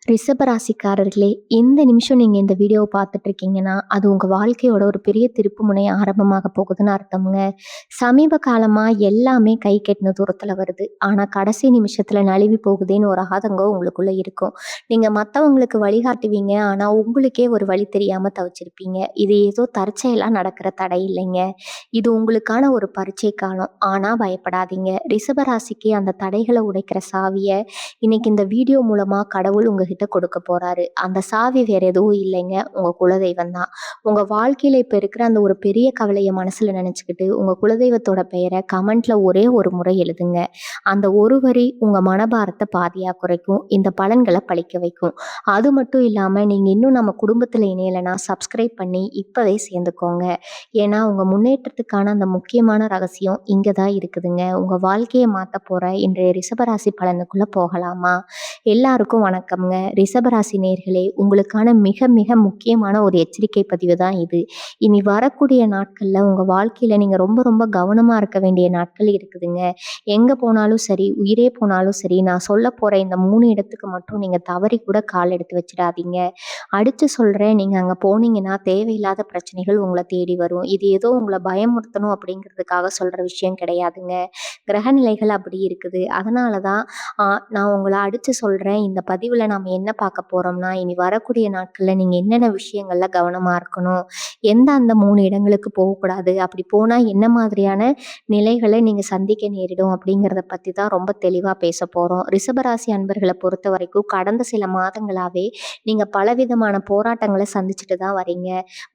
ரிஷபராசிக்காரர்களே, எந்த நிமிஷம் நீங்க இந்த வீடியோவ பார்த்துட்டு இருக்கீங்கன்னா, அது உங்க வாழ்க்கையோட ஒரு பெரிய திருப்புமுனை ஆரம்பமாக போகுதுன்னு அர்த்தம்ங்க. சமீப காலமா எல்லாமே கை கெட்டின தூரத்துல வருது. ஆனா கடைசி நிமிஷத்துல நழுவி போகுதேன்னு ஒரு ஆதங்கம் உங்களுக்குள்ள இருக்கும். நீங்க மத்தவங்களுக்கு வழிகாட்டுவீங்க. ஆனா உங்களுக்கே ஒரு வழி தெரியாம தவிச்சிருப்பீங்க. இது ஏதோ தற்செயலா நடக்கிற தடை இல்லைங்க. இது உங்களுக்கான ஒரு பரீட்சை காலம். ஆனா பயப்படாதீங்க. ரிஷபராசிக்கு அந்த தடைகள உடைக்கிற சாவிய இன்னைக்கு இந்த வீடியோ மூலமா கடவுள் உங்ககிட்ட கொடுக்க போறாரு. அந்த சாவி வேற எதுவும் இல்லைங்க. உங்க குலதெய்வம் தான். உங்க வாழ்க்கையில இப்ப இருக்கிற அந்த ஒரு பெரிய கவலைய மனசுல நினைச்சுக்கிட்டு, உங்க குலதெய்வத்தோட பெயர கமெண்ட்ல ஒரே ஒரு முறை எழுதுங்க. அந்த ஒரு வரி உங்க மனபாரத்த பாதியா குறைக்கும். இந்த பலன்கள பலிக்க வைக்கும். அது மட்டும் இல்லாம நீங்க இன்னும் நம்ம குடும்பத்துல இணையலனா சப்ஸ்கிரைப் பண்ணி இப்பவே சேர்ந்துக்கோங்க. ஏன்னா உங்க முன்னேற்றத்துக்கான அந்த முக்கியமான ரகசியம் இங்க தான் இருக்குதுங்க. உங்க வாழ்க்கைய மாத்தப் போற இன்றைய ரிஷபராசி பலனுக்குள்ள போகலாமா? எல்லாருக்கும் வணக்கம்ங்க. ரிஷபராசி நேயர்களே, உங்களுக்கான மிக மிக முக்கியமான ஒரு எச்சரிக்கை பதிவு தான் இது. இனி வரக்கூடிய நாட்கள்ல உங்க வாழ்க்கையில நீங்க ரொம்ப ரொம்ப கவனமா இருக்க வேண்டிய நாட்கள் இருக்குதுங்க. எங்க போனாலும் சரி, உயிரே போனாலும் சரி, நான் சொல்லப் போற இந்த 3 இடத்துக்கு மட்டும் நீங்க தவறி கூட கால் எடுத்து வச்சிடாதீங்க. அடிச்சு சொல்றேன், நீங்க அங்க போனீங்கன்னா தேவையில்லாத பிரச்சனைகள் உங்கள தேடி வரும். இது ஏதோ உங்கள பயமுறுத்தணும் அப்படிங்கிறதுக்காக சொல்ற விஷயம் கிடையாதுங்க. கிரகநிலைகள் அப்படி இருக்குது. அதனால தான் நான் உங்கள அடிச்சு சொல்றேன். இந்த பதிவுல நாம என்ன பார்க்க போறோம்னா, இனி வரக்கூடிய நாட்கள்ல நீங்க என்னென்ன விஷயங்கள்ல கவனமா இருக்கணும்? எந்த அந்த 3 இடங்களுக்கு போகக்கூடாது? அப்படி போனா என்ன மாதிரியான நிலைகள நீங்க சந்திக்க நேரிடும்? அப்படிங்கிறத பத்தி தான் ரொம்ப தெளிவா பேசப் போறோம். ரிஷபராசி அன்பர்கள பொறுத்தவரைக்கும் கடந்த சில மாதங்களாவே நீங்க பலவிதமான போராட்டங்கள சந்திச்சுட்டு தான் வரீங்க.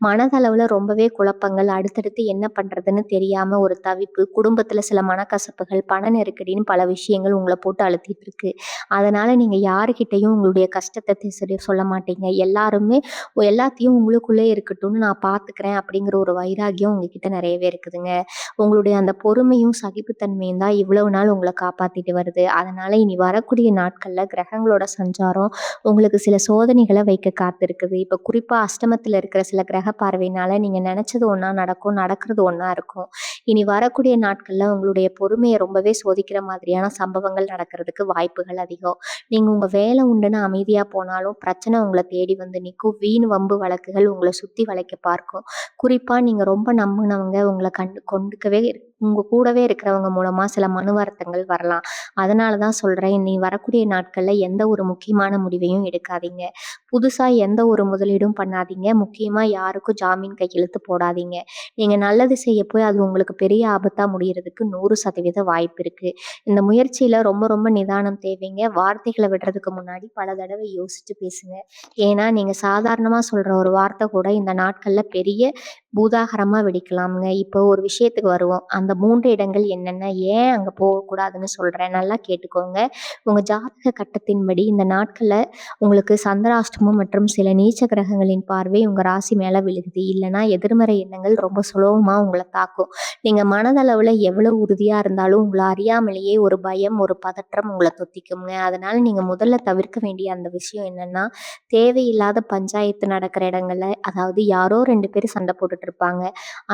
மனதளவுல ரொம்பவே குழப்பங்கள், அடுத்தடுத்து என்ன பண்றதுன்னு தெரியாம ஒரு தவிப்பு, குடும்பத்துல சில மனக்கசப்புகள், பண நெருக்கடின்னு பல விஷயங்கள் உங்கள போட்டு அழுத்திட்டு இருக்கு. அதனால நீங்க யாருகிட்டயும் உங்களுடைய கஷ்டத்த சரி சொல்ல மாட்டீங்க. எல்லாத்தையும் உங்களுக்குள்ளே இருக்கட்டும்னு நான் பார்த்துக்கிறேன் அப்படிங்கிற ஒரு வைராக்கியம் உங்ககிட்ட நிறையவே இருக்குதுங்க. உங்களுடைய அந்த பொறுமையும், சகிப்புத்தன்மையும் தான் இவ்வளவு நாள் உங்கள காப்பாத்திட்டு வருது. அதனால இனி வரக்கூடிய நாட்கள்ல கிரகங்களோட சஞ்சாரம் உங்களுக்கு சில சோதனைகள வைக்க காத்திருக்குது. இப்ப குறிப்பா அஷ்டமத்துல இருக்கிற சில கிரக பார்வையினால நீங்க நினைச்சது ஒண்ணா நடக்கும், நடக்கிறது ஒண்ணா இருக்கும். இனி வரக்கூடிய நாட்கள்ல உங்களுடைய பொறுமைய ரொம்பவே சோதிக்கிற மாதிரியான சம்பவங்கள் நடக்கிறதுக்கு வாய்ப்புகள் அதிகம். நீங்க உங்க வேலை உண்டுன்னு அமைதியா போனாலும் பிரச்சனை உங்கள தேடி வந்து நிக்கும். வீண் வம்பு வழக்குகள் உங்கள சுத்தி வளைக்க பார்க்கும். குறிப்பா நீங்க ரொம்ப நம்புனவங்க உங்கள உங்க கூடவே இருக்கிறவங்க மூலமா சில மன வருத்தங்கள் வரலாம். அதனால தான் சொல்றேன், இனி வரக்கூடிய நாட்கள்ல எந்த ஒரு முக்கியமான முடிவையும் எடுக்காதீங்க. புதுசா எந்த ஒரு முதலீடும் பண்ணாதீங்க. முக்கியமா யாருக்கும் ஜாமீன் கையெழுத்து போடாதீங்க. நீங்க நல்லது செய்ய போய் அது உங்களுக்கு பெரிய ஆபத்தா முடியறதுக்கு 100% வாய்ப்பு இருக்கு. இந்த முயற்சியில ரொம்ப ரொம்ப நிதானம் தேவைங்க. வார்த்தைகள விடுறதுக்கு முன்னாடி பல தடவை யோசிச்சு பேசுங்க. ஏன்னா நீங்க சாதாரணமா சொல்ற ஒரு வார்த்தை கூட இந்த நாட்கள்ல பெரிய பூதாகரமா வெடிக்கலாம்ங்க. இப்போ ஒரு விஷயத்துக்கு வருவோம். அந்த 3 இடங்கள் என்னென்ன? ஏன் அங்க போகக்கூடாதுன்னு சொல்றேன். நல்லா கேட்டுக்கோங்க. உங்க ஜாதக கட்டத்தின்படி இந்த நாட்கள்ல உங்களுக்கு சந்திராஷ்டமம் மற்றும் சில நீச்ச கிரகங்களின் பார்வை உங்க ராசி மேல விழுகுது. இல்லைன்னா எதிர்மறை எண்ணங்கள் ரொம்ப சுலபமா உங்களை தாக்கும். நீங்க மனதளவுல எவ்வளவு உறுதியா இருந்தாலும் உங்களை அறியாமலேயே ஒரு பயம், ஒரு பதற்றம் உங்களை தொத்திக்குங்க. அதனால நீங்க முதல்ல தவிர்க்க வேண்டிய அந்த விஷயம் என்னன்னா, தேவையில்லாத பஞ்சாயத்து நடக்கிற இடங்கள்ல, அதாவது யாரோ 2 பேர் சண்டை போட்டுட்டு இருப்பாங்க.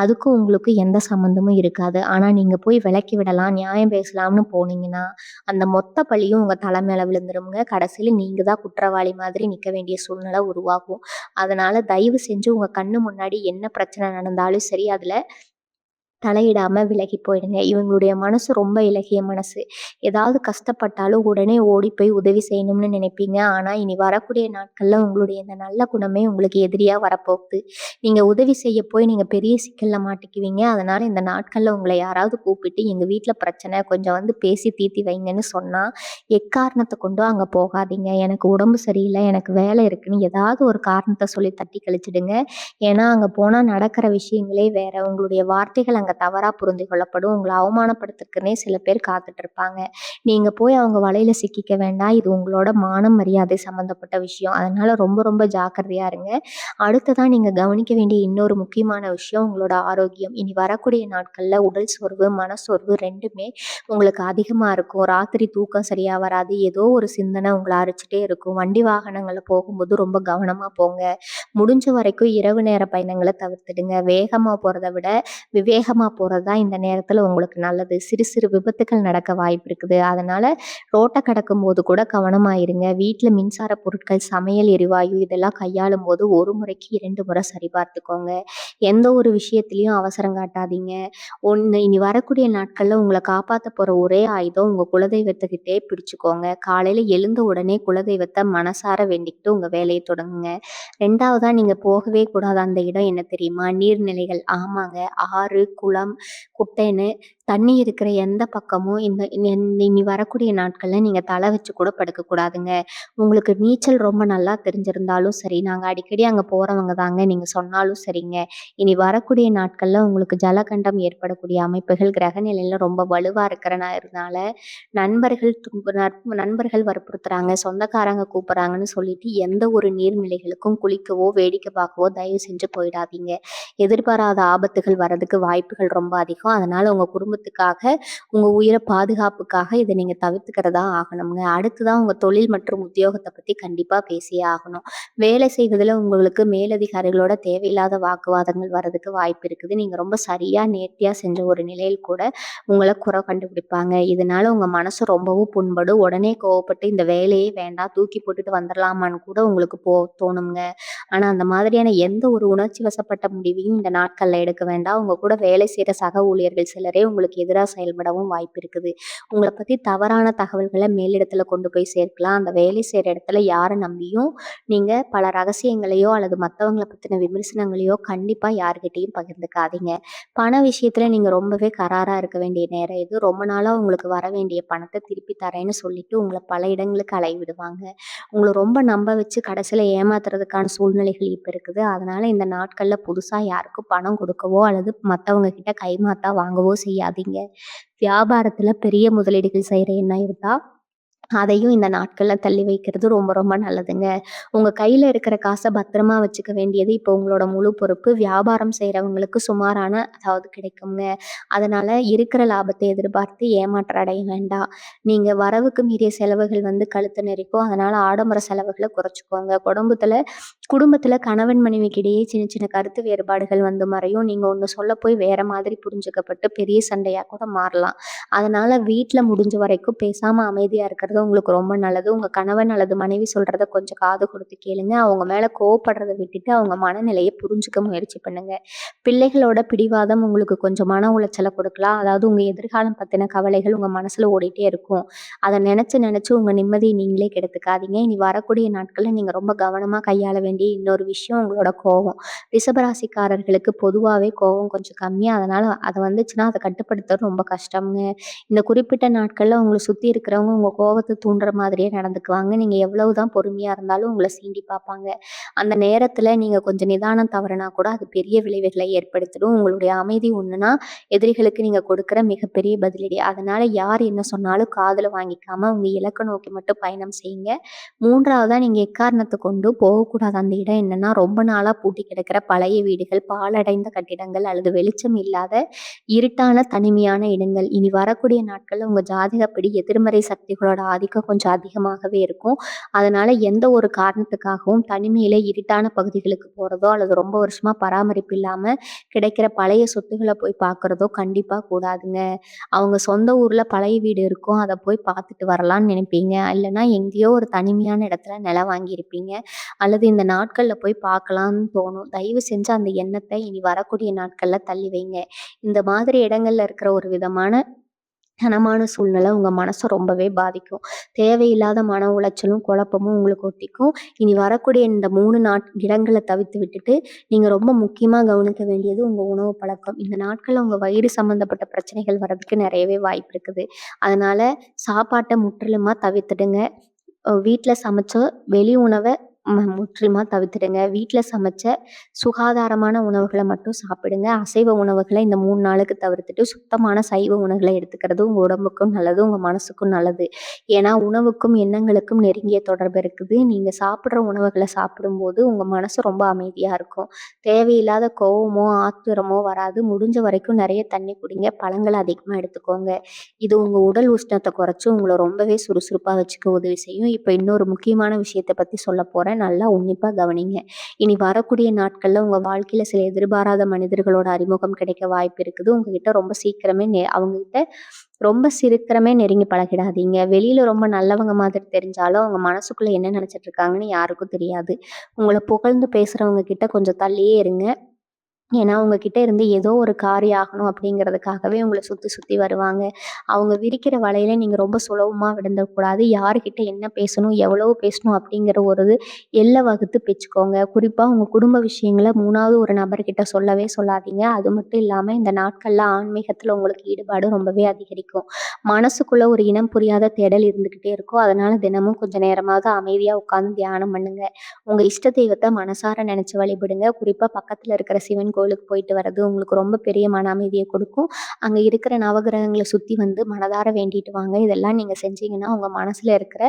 அதுக்கும் உங்களுக்கும் எந்த சம்மந்தமும் இருக்காது. ஆனா நீங்க போய் விலக்கி விடலாம், நியாயம் பேசலாம்னு போனீங்கன்னா, அந்த மொத்த பழியும் உங்க தலை மேல விழுந்துருங்க. கடைசியில நீங்க தான் குற்றவாளி மாதிரி நிக்க வேண்டிய சூழ்நிலை உருவாகும். அதனால தயவு செஞ்சு உங்க கண்ணு முன்னாடி என்ன பிரச்சனை நடந்தாலும் சரி, அதுல தலையிடாம விலகி போயிடுங்க. இவங்களுடைய மனசு ரொம்ப இளகிய மனசு. ஏதாவது கஷ்டப்பட்டாலும் உடனே ஓடி போய் உதவி செய்யணும்னு நினைப்பீங்க. ஆனா இனி வரக்கூடிய நாட்கள்ல உங்களுடைய இந்த நல்ல குணமே உங்களுக்கு எதிரியா வரப்போகுது. நீங்க உதவி செய்ய போய் நீங்க பெரிய சிக்கல்ல மாட்டிக்குவீங்க. அதனால இந்த நாட்கள்ல உங்களை யாராவது கூப்பிட்டு எங்க வீட்ல பிரச்சனை, கொஞ்சம் வந்து பேசி தீர்த்தி வைங்கன்னு சொன்னா, எக்காரணத்த கொண்டும் அங்க போகாதீங்க. எனக்கு உடம்பு சரியில்ல, எனக்கு வேலை இருக்குன்னு ஏதாவது ஒரு காரணத்த சொல்லி தட்டி கழிச்சிடுங்க. ஏன்னா அங்க போனா நடக்கிற விஷயங்களே வேற. உங்களுடைய வார்த்தைகள் அங்க தவறா புரிந்து கொள்ளப்படும். உங்கள அவமானப்படுத்துறதுக்குன்னே சில பேர் காத்துட்டு இருப்பாங்க. நீங்க போய் அவங்க வலையில சிக்கிக்க வேண்டாம். இது உங்களோட மானம், மரியாதை சம்பந்தப்பட்ட விஷயம். அதனால ரொம்ப ரொம்ப ஜாக்கிரதையா இருங்க. அடுத்ததா நீங்க கவனிக்க வேண்டிய இன்னொரு முக்கியமான விஷயம் உங்களோட ஆரோக்கியம். இனி வரக்கூடிய நாட்கள்ல உடல் சோர்வு, மனசோர்வு 2மே உங்களுக்கு அதிகமா இருக்கும். ராத்திரி தூக்கம் சரியா வராது. ஏதோ ஒரு சிந்தனை உங்கள அரிச்சுட்டே இருக்கும். வண்டி வாகனங்கள்ல போகும்போது ரொம்ப கவனமா போங்க. முடிஞ்ச வரைக்கும் இரவு நேர பயணங்கள தவிர்த்துடுங்க. வேகமா போறத விட விவேகமா போறது தான் இந்த நேரத்துல உங்களுக்கு நல்லது. சிறு சிறு விபத்துக்கள் நடக்க வாய்ப்பு இருக்குது. அதனால ரோட்ட கடக்கும்போது கூட கவனமா இருங்க. வீட்ல மின்சார பொருட்கள், சமையல் எரிவாயு இதெல்லாம் கையாளும்போது 1 முறைக்கு 2 முறை சரிபார்த்துக்கோங்க. எந்த ஒரு விஷயத்திலயும் அவசரம் காட்டாதீங்க. இனி வரக்கூடிய நாட்கள்ல உங்கள காப்பாத்த போற ஒரே ஆயுதம் உங்க குலதெய்வத்துக்கிட்டே பிடிச்சுக்கோங்க. காலையில எழுந்த உடனே குலதெய்வத்த மனசார வேண்டிக்கிட்டு உங்க வேலைய தொடங்குங்க. 2வதா நீங்க போகவே கூடாத அந்த இடம் என்ன தெரியுமா? நீர்நிலைகள். ஆமாங்க. ஆறு, குளம், குட்டைன்னு தண்ணி இருக்கிற எந்த பக்கமும் இனி வரக்கூடிய நாட்கள்ல நீங்க தல வச்சு கூட படுக்கக்கூடாதுங்க. உங்களுக்கு நீச்சல் ரொம்ப நல்லா தெரிஞ்சிருந்தாலும் சரி, நாங்க அடிக்கடி அங்க போறவங்க தாங்க நீங்க சொன்னாலும் சரிங்க. இனி வரக்கூடிய நாட்கள்ல உங்களுக்கு ஜலகண்டம் ஏற்படக்கூடிய அமைப்புகள் கிரக நிலையில ரொம்ப வலுவா இருக்கிறனால நண்பர்கள் வற்புறுத்துறாங்க, சொந்தக்காரங்க கூப்பிடுறாங்கன்னு சொல்லிட்டு எந்த ஒரு நீர்நிலைகளுக்கும் குளிக்கவோ, வேடிக்கை பார்க்கவோ தயவு செஞ்சு போயிடாதீங்க. எதிர்பாராத ஆபத்துகள் வரதுக்கு வாய்ப்புகள் ரொம்ப அதிகம். அதனால உங்க குடும்பத்துக்காக, உங்க உயிர பாதுகாப்புக்காக இத நீங்க தவிர்த்துக்கிறதா ஆகணும்ங்க. அடுத்ததான் உங்க தொழில் மற்றும் உத்தியோகத்த பத்தி கண்டிப்பா பேசியே ஆகணும். வேலை செய்வதில உங்களுக்கு மேலதிகாரிகளோட தேவையில்லாத வாக்குவாதங்கள் வரதுக்கு வாய்ப்பு இருக்குது. நீங்க ரொம்ப சரியா, நேர்த்தியா செஞ்ச ஒரு நிலையில் கூட உங்கள குறை கண்டுபிடிப்பாங்க. இதனால உங்க மனசு ரொம்பவும் புண்படும். உடனே கோவப்பட்டு இந்த வேலையே வேண்டாம், தூக்கி போட்டுட்டு வந்துரலாமான்னு கூட உங்களுக்கு தோணுங்க. ஆனா அந்த மாதிரியான எந்த ஒரு உணர்ச்சி வசப்பட்ட முடிவையும் இந்த நாட்கள்ல எடுக்க வேண்டாம். உங்க கூட வேலை செய்ற சக ஊழியர்கள் சிலரே உங்களுக்கு எதிரா செயல்படவும் வாய்ப்பு இருக்குது. உங்கள பத்தி தவறான தகவல்கள மேலிடத்துல கொண்டு போய் சேர்க்கலாம். அந்த வேலை செய்ற இடத்துல யார நம்பியும் நீங்க பல ரகசியங்களையோ அல்லது மத்தவங்கள பத்தின விமர்சனங்களையோ கண்டிப்பா யார்கிட்டயும் பகிர்ந்துக்காதீங்க. பண விஷயத்துல நீங்க ரொம்பவே கராரா இருக்க வேண்டிய நேரம் இது. ரொம்ப நாளா உங்களுக்கு வர வேண்டிய பணத்த திருப்பி தரேன்னு சொல்லிட்டு உங்கள பல இடங்களுக்கு அலைய விடுவாங்க. உங்கள ரொம்ப நம்ப வச்சு கடைசியில ஏமாத்துறதுக்கான சூழ்நிலைகள் இப்ப இருக்குது. அதனால இந்த நாட்கள்ல புதுசா யாருக்கும் பணம் கொடுக்கவோ அல்லது மத்தவங்க கிட்ட கைமாத்தா வாங்கவோ செய்யாதீங்க. வியாபாரத்துல பெரிய முதலீடுகள் செய்ற எண்ணம் இருந்தா அதையும் இந்த நாட்கள்ல தள்ளி வைக்கிறது ரொம்ப ரொம்ப நல்லதுங்க. உங்க கையில இருக்கிற காச பத்திரமா வச்சுக்க வேண்டியது இப்போ உங்களோட முழு பொறுப்பு. வியாபாரம் செய்றவங்களுக்கு சுமாரான அதாவது கிடைக்குங்க. அதனால இருக்கிற லாபத்தை எதிர்பார்த்து ஏமாற்றம் அடைய வேண்டாம். நீங்க வரவுக்கு மீறிய செலவுகள் கழுத்த நெரிக்கும். அதனால ஆடம்பர செலவுகள குறைச்சுக்கோங்க. குடும்பத்துல கணவன் மனைவிக்கு இடையே சின்ன சின்ன கருத்து வேறுபாடுகள் மறையும். நீங்க ஒண்ணு சொல்ல போய் வேற மாதிரி புரிஞ்சுக்கப்பட்டு பெரிய சண்டையா கூட மாறலாம். அதனால வீட்ல முடிஞ்ச வரைக்கும் பேசாம அமைதியா இருக்கிறது உங்களுக்கு ரொம்ப நல்லது. உங்க கணவன் அல்லது மனைவி சொல்றத கொஞ்சம் காது கொடுத்து கேளுங்க. அவங்க மேல கோவப்படுறத விட்டுட்டு அவங்க மனநிலைய புரிஞ்சுக்க முயற்சி பண்ணுங்க. பிள்ளைகளோட பிடிவாதம் உங்களுக்கு கொஞ்சம் மன உளைச்சல கொடுக்கலாம். அதாவது உங்க எதிர்காலம் பத்தின கவலைகள் உங்க மனசுல ஓடிட்டே இருக்கும். அத நினைச்சு நினைச்சு உங்க நிம்மதிய நீங்களே கெடுத்துக்காதீங்க. இனி வரக்கூடிய நாட்கள்ல நீங்க ரொம்ப கவனமா கையாள வேண்டிய இன்னொரு விஷயம் உங்களோட கோவம். ரிஷபராசிக்காரர்களுக்கு பொதுவாவே கோவம் கொஞ்சம் கம்மி. அதனால அது வந்துச்சுன்னா அத கட்டுப்படுத்துறது ரொம்ப கஷ்டம்ங்க. இந்த குறிப்பிட்ட நாட்கள்ல உங்கள சுத்தி இருக்கிறவங்க உங்க கோவத்த தூண்டுற மாதிரியே நடந்துக்குவாங்க. நீங்க எவ்வளவுதான் பொறுமையா இருந்தாலும் உங்கள சீண்டி பார்ப்பாங்க. அந்த நேரத்துல நீங்க கொஞ்சம் நிதானம் தவறுனா கூட அது பெரிய விளைவுகளை ஏற்படுத்திடும். உங்களுடைய அமைதி ஒண்ணுன்னா எதிரிகளுக்கு நீங்க கொடுக்கிற மிகப்பெரிய பதிலடி. அதனால யார் என்ன சொன்னாலும் காதுல வாங்கிக்காம உங்க இலக்க நோக்கி மட்டும் பயணம் செய்யுங்க. 3வதா நீங்க எக்காரணத்த கொண்டும் போகக்கூடாத அந்த இடம் என்னன்னா, ரொம்ப நாளா பூட்டி கிடக்கிற பழைய வீடுகள், பாழடைந்த கட்டிடங்கள் அல்லது வெளிச்சம் இல்லாத இருட்டான தனிமையான இடங்கள். இனி வரக்கூடிய நாட்கள்ல உங்க ஜாதகப்படி எதிர்மறை சக்திகளோட ஆதிக்கம் கொஞ்சம் அதிகமாகவே இருக்கும். அதனால எந்த ஒரு காரணத்துக்காகவும் தனிமையில இருட்டான பகுதிகளுக்கு போறதோ அல்லது ரொம்ப வருஷமா பராமரிப்பு இல்லாம கிடைக்கிற பழைய சொத்துக்கள போய் பார்க்கறதோ கண்டிப்பா கூடாதுங்க. அவங்க சொந்த ஊர்ல பழைய வீடு இருக்கும். அத போய் பார்த்துட்டு வரலான்னு நினைப்பீங்க. இல்லன்னா எங்கேயோ ஒரு தனிமையான இடத்துல நிலம் வாங்கியிருப்பீங்க. அல்லது இந்த நாட்கள்ல போய் பார்க்கலான்னு தோணும். தயவு செஞ்சு அந்த எண்ணத்த இனி வரக்கூடிய நாட்கள்ல தள்ளி வைங்க. இந்த மாதிரி இடங்கள்ல இருக்கிற ஒரு விதமான கனமான சூழ்நிலை உங்க மனச ரொம்பவே பாதிக்கும். தேவையில்லாத மன உளைச்சலும், குழப்பமும் உங்களுக்கு ஒட்டிக்கும். இனி வரக்கூடிய இந்த 3 இடங்கள தவிர்த்து விட்டுட்டு, நீங்க ரொம்ப முக்கியமா கவனிக்க வேண்டியது உங்க உணவு பழக்கம். இந்த நாட்கள்ல உங்க வயிறு சம்மந்தப்பட்ட பிரச்சனைகள் வர்றதுக்கு நெறையவே வாய்ப்பு இருக்குது. அதனால சாப்பாட்ட முற்றிலுமா தவிர்த்துடுங்க. வீட்ல சமைச்ச வெளி உணவ முற்றிலுமா தவிர்த்துடுங்க. வீட்ல சமைச்ச சுகாதாரமான உணவுகள மட்டும் சாப்பிடுங்க. அசைவ உணவுகள இந்த 3 நாளுக்கு தவிர்த்துட்டு, சுத்தமான சைவ உணவுகள எடுத்துக்கிறது உங்க உடம்புக்கும் நல்லது, உங்க மனசுக்கும் நல்லது. ஏன்னா, உணவுக்கும் எண்ணங்களுக்கும் நெருங்கிய தொடர்பு இருக்குது. நீங்க சாப்பிடுற உணவுகள சாப்பிடும்போது உங்க மனசு ரொம்ப அமைதியா இருக்கும். தேவையில்லாத கோவமோ, ஆத்திரமோ வராது. முடிஞ்ச வரைக்கும் நெறைய தண்ணி குடிங்க. பழங்கள அதிகமா எடுத்துக்கோங்க. இது உங்க உடல் உஷ்ணத்த குறைச்சு உங்கள ரொம்பவே சுறுசுறுப்பா வச்சுக்க உதவி செய்யும். இப்ப இன்னொரு முக்கியமான விஷயத்த பத்தி சொல்லப் போறேன். நல்லா உன்னிப்பா கவனிங்க. இனி வரக்கூடிய நாட்கள்ல உங்க வாழ்க்கையில சில எதிர்பாராத மனிதர்களோட அறிமுகம் கிடைக்க வாய்ப்பு இருக்குது. உங்ககிட்ட ரொம்ப சீக்கிரமே அவங்ககிட்ட ரொம்ப சீக்கிரமே நெருங்கி பழகிடாதீங்க. வெளியில ரொம்ப நல்லவங்க மாதிரி தெரிஞ்சாலும், அவங்க மனசுக்குள்ள என்ன நெனச்சிட்டு இருக்காங்கன்னு யாருக்கும் தெரியாது. உங்கள புகழ்ந்து பேசுறவங்க கிட்ட கொஞ்சம் தள்ளியே இருங்க. ஏன்னா, உங்க கிட்ட இருந்து ஏதோ ஒரு காரியம் ஆகணும் அப்படிங்கிறதுக்காகவே உங்கள சுத்தி சுத்தி வருவாங்க. அவங்க விரிக்கிற வலையில நீங்க ரொம்ப சுலபமா விழுந்துறக்கூடாது. யாருகிட்ட என்ன பேசணும், எவ்வளவு பேசணும் அப்படிங்கிற ஒரு எல்லை வகுத்து வச்சுக்கோங்க. குறிப்பா உங்க குடும்ப விஷயங்கள 3வது ஒரு நபர்கிட்ட சொல்லவே சொல்லாதீங்க. அது மட்டும் இல்லாம இந்த நாட்கள்ல ஆன்மீகத்துல உங்களுக்கு ஈடுபாடு ரொம்பவே அதிகரிக்கும். மனசுக்குள்ள ஒரு இனம் புரியாத தேடல் இருந்துகிட்டே இருக்கும். அதனால தினமும் கொஞ்சம் நேரமாவது அமைதியா உட்கார்ந்து தியானம் பண்ணுங்க. உங்க இஷ்ட தெய்வத்த மனசார நினைச்சு வழிபடுங்க. குறிப்பா பக்கத்துல இருக்கிற சிவன் கோயிலுக்கு போயிட்டு வர்றது உங்களுக்கு ரொம்ப பெரிய மன அமைதிய கொடுக்கும். அங்க இருக்கிற நவகிரகங்கள சுத்தி வந்து மனதார வேண்டிட்டு வாங்க. இதெல்லாம் நீங்க செஞ்சீங்கன்னா, உங்க மனசுல இருக்கிற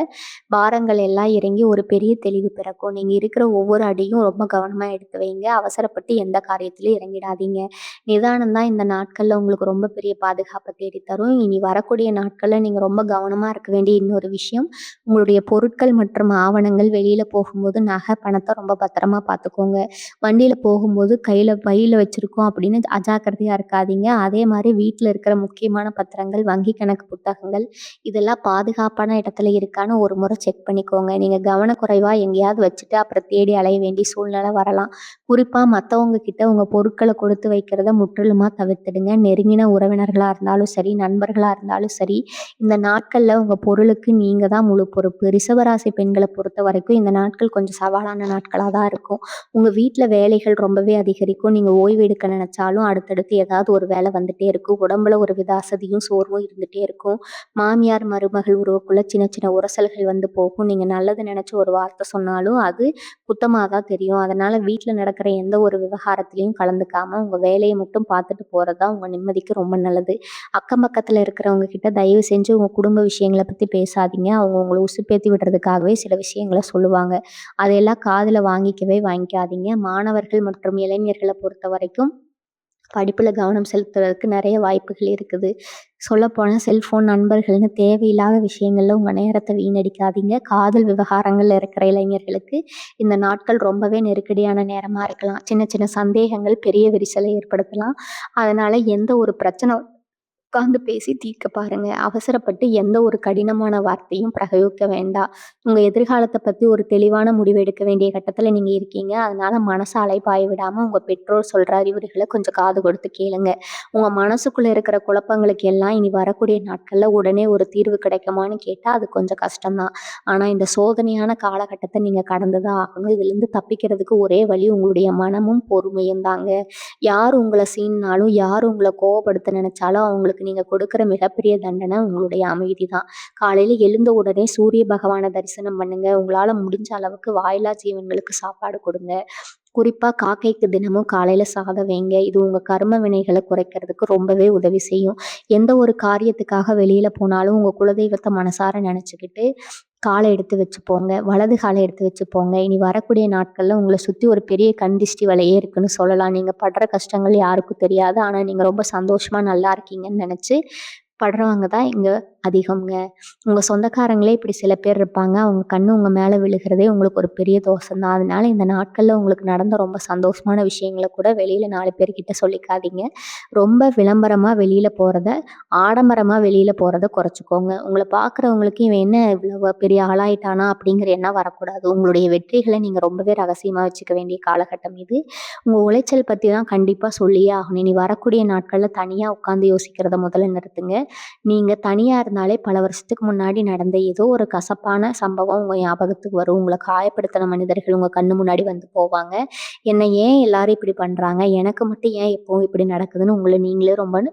பாரங்கள் எல்லாம் இறங்கி ஒரு பெரிய தெளிவு பிறக்கும். நீங்க இருக்கிற ஒவ்வொரு அடியும் ரொம்ப கவனமா எடுத்து வைங்க. அவசரப்பட்டு எந்த காரியத்திலயும் இறங்கிடாதீங்க. நிதானம் தான் இந்த நாட்கள்ல உங்களுக்கு ரொம்ப பெரிய பாதுகாப்ப தேடி தரும். இனி வரக்கூடிய நாட்கள்ல நீங்க ரொம்ப கவனமா இருக்க வேண்டிய இன்னொரு விஷயம், உங்களுடைய பொருட்கள் மற்றும் ஆவணங்கள் வெளியில போகும்போது நகை, பணத்த ரொம்ப பத்திரமா பார்த்துக்கோங்க. வண்டியில போகும்போது கையில பையில வச்சிருக்கோம் அப்படின்னு அஜாக்கிரதையா இருக்காதீங்க. அதே மாரி வீட்ல இருக்கிற முக்கியமான பத்திரங்கள், வங்கி கணக்கு புத்தகங்கள் இதெல்லாம் பாதுகாப்பான இடத்துல இருக்கான்னு ஒரு முறை செக் பண்ணிக்கோங்க. நீங்க கவனக்குறைவா எங்கேயாவது வச்சுட்டு அப்புறம் தேடி அலைய வேண்டிய சூழ்நிலை வரலாம். குறிப்பா மத்தவங்க கிட்ட உங்க பொருட்கள கொடுத்து வைக்கிறத முற்றிலுமா தவிர்த்துடுங்க. நெருங்கின உறவினர்களா இருந்தாலும் சரி, நண்பர்களா இருந்தாலும் சரி, இந்த நாட்கள்ல உங்க பொருளுக்கு நீங்க தான் முழு பொறுப்பு. ரிஷபராசி பெண்கள பொறுத்தவரைக்கும் இந்த நாட்கள் கொஞ்சம் சவாலான நாட்களா தான் இருக்கும். உங்க வீட்ல வேலைகள் ரொம்பவே அதிகரிக்கும். நீங்க ஓய்வு எடுக்க நெனச்சாலும் அடுத்தடுத்து ஏதாவது ஒரு வேலை வந்துட்டே இருக்கும். உடம்புல ஒரு வித அசதியும், சோர்வும் இருந்துட்டே இருக்கும். மாமியார், மருமகள் உறவுக்குள்ள சின்ன சின்ன உரசல்கள் வந்து போகும். நீங்க நல்லது நெனச்சு ஒரு வார்த்தை சொன்னாலும் அது குத்தமா தான் தெரியும். அதனால வீட்ல நடக்கிற எந்த ஒரு விவகாரத்திலயும் கலந்துக்காம உங்க வேலைய மட்டும் பார்த்துட்டு போறது தான் உங்க நிம்மதிக்கு ரொம்ப நல்லது. அக்கம் பக்கத்துல இருக்கிறவங்க கிட்ட தயவு செஞ்சு உங்க குடும்ப விஷயங்கள பத்தி பேசாதீங்க. அவங்க உங்கள உசுப்பேத்தி விடுறதுக்காகவே சில விஷயங்கள சொல்லுவாங்க. அதையெல்லாம் காதுல வாங்கிக்காதீங்க. மாணவர்கள் மற்றும் இளைஞர்கள பொறுத்தவரைக்கும் படிப்புல கவனம் செலுத்துறதுக்கு நெறைய வாய்ப்புகள் இருக்குது. சொல்லப்போனா செல்ஃபோன், நண்பர்கள்னு தேவையில்லாத விஷயங்கள்ல உங்க நேரத்த வீணடிக்காதீங்க. காதல் விவகாரங்கள்ல இருக்கிற இளைஞர்களுக்கு இந்த நாட்கள் ரொம்பவே நெருக்கடியான நேரமா இருக்கலாம். சின்ன சின்ன சந்தேகங்கள் பெரிய விரிசலை ஏற்படுத்தலாம். அதனால எந்த ஒரு பிரச்சனை உட்கார்ந்து பேசி தீர்க்க பாருங்க. அவசரப்பட்டு எந்த ஒரு கடினமான வார்த்தையும் பிரயோகிக்க வேண்டாம். உங்க எதிர்காலத்த பத்தி ஒரு தெளிவான முடிவு எடுக்க வேண்டிய கட்டத்துல நீங்க இருக்கீங்க. அதனால மனச அலைபாய விடாம உங்க பெற்றோர் சொல்ற அறிவுரைகள கொஞ்சம் காது கொடுத்து கேளுங்க. உங்க மனசுக்குள்ள இருக்கிற குழப்பங்களுக்கு எல்லாம் இனி வரக்கூடிய நாட்கள்ல உடனே ஒரு தீர்வு கிடைக்குமான்னு கேட்டா அது கொஞ்சம் கஷ்டம் தான். ஆனா இந்த சோதனையான காலகட்டத்த நீங்க கடந்து தான் ஆகணும். இதிலிருந்து தப்பிக்கிறதுக்கு ஒரே வழி உங்களுடைய மனமும், பொறுமையும் தாங்க. யார் உங்கள சீண்டுனாலும், யார் உங்கள கோவப்படுத்த நினைச்சாலும், அவங்களுக்கு நீங்க கொடுக்குற மிகப்பெரிய தண்டனை உங்களுடைய அமைதி தான். காலையில எழுந்த உடனே சூரிய பகவான தரிசனம் பண்ணுங்க. உங்களால முடிஞ்ச அளவுக்கு வாயில்லா ஜீவன்களுக்கு சாப்பாடு கொடுங்க. குறிப்பா காக்கைக்கு தினமும் காலையில சாதம் வைங்க. இது உங்க கர்ம வினைகள குறைக்கிறதுக்கு ரொம்பவே உதவி செய்யும். எந்த ஒரு காரியத்துக்காக வெளியில போனாலும் உங்க குலதெய்வத்த மனசார நினைச்சுக்கிட்டு கால எடுத்து வச்சு போங்க. வலது கால எடுத்து வச்சு போங்க. இனி வரக்கூடிய நாட்கள்ல உங்கள சுத்தி ஒரு பெரிய கண் திஷ்டி வலையே இருக்குன்னு சொல்லலாம். நீங்க படுற கஷ்டங்கள் யாருக்கும் தெரியாது. ஆனா நீங்க ரொம்ப சந்தோஷமா நல்லா இருக்கீங்கன்னு நெனச்சு படுறவங்க தான் இங்க அதிகம்ங்க. உங்க சொந்தக்காரங்களே இப்படி சில பேர் இருப்பாங்க. அவங்க கண்ணு உங்க மேல விழுகிறதே உங்களுக்கு ஒரு பெரிய தோஷம் தான். அதனால இந்த நாட்கள்ல உங்களுக்கு நடந்த ரொம்ப சந்தோஷமான விஷயங்கள கூட வெளியில 4 பேர்கிட்ட சொல்லிக்காதீங்க. ரொம்ப விளம்பரமா வெளியில போறத, ஆடம்பரமா வெளியில போறத குறைச்சுக்கோங்க. உங்கள பார்க்குறவங்களுக்கு இவன் என்ன இவ்வளவு பெரிய ஆளாயிட்டானா அப்படிங்கிற எண்ணம் வரக்கூடாது. உங்களுடைய வெற்றிகள நீங்க ரொம்பவே ரகசியமா வச்சுக்க வேண்டிய காலகட்டம் இது. உங்க உளைச்சல் பத்தி தான் கண்டிப்பா சொல்லியே ஆகணும். இனி வரக்கூடிய நாட்கள்ல தனியா உட்கார்ந்து யோசிக்கிறத முதல்ல நிறுத்துங்க. நீங்க தனியா இருந்தாலே பல வருஷத்துக்கு முன்னாடி நடந்த ஏதோ ஒரு கசப்பான சம்பவம் உங்க ஞாபகத்துக்கு வரும். உங்கள காயப்படுத்தின மனிதர்கள் உங்க கண்ணு முன்னாடி வந்து போவாங்க. என்ன ஏன் எல்லாரும் இப்படி பண்றாங்க? எனக்கு மட்டும் ஏன் எப்பவும் இப்படி நடக்குதுன்னு உங்கள நீங்களே ரொம்ப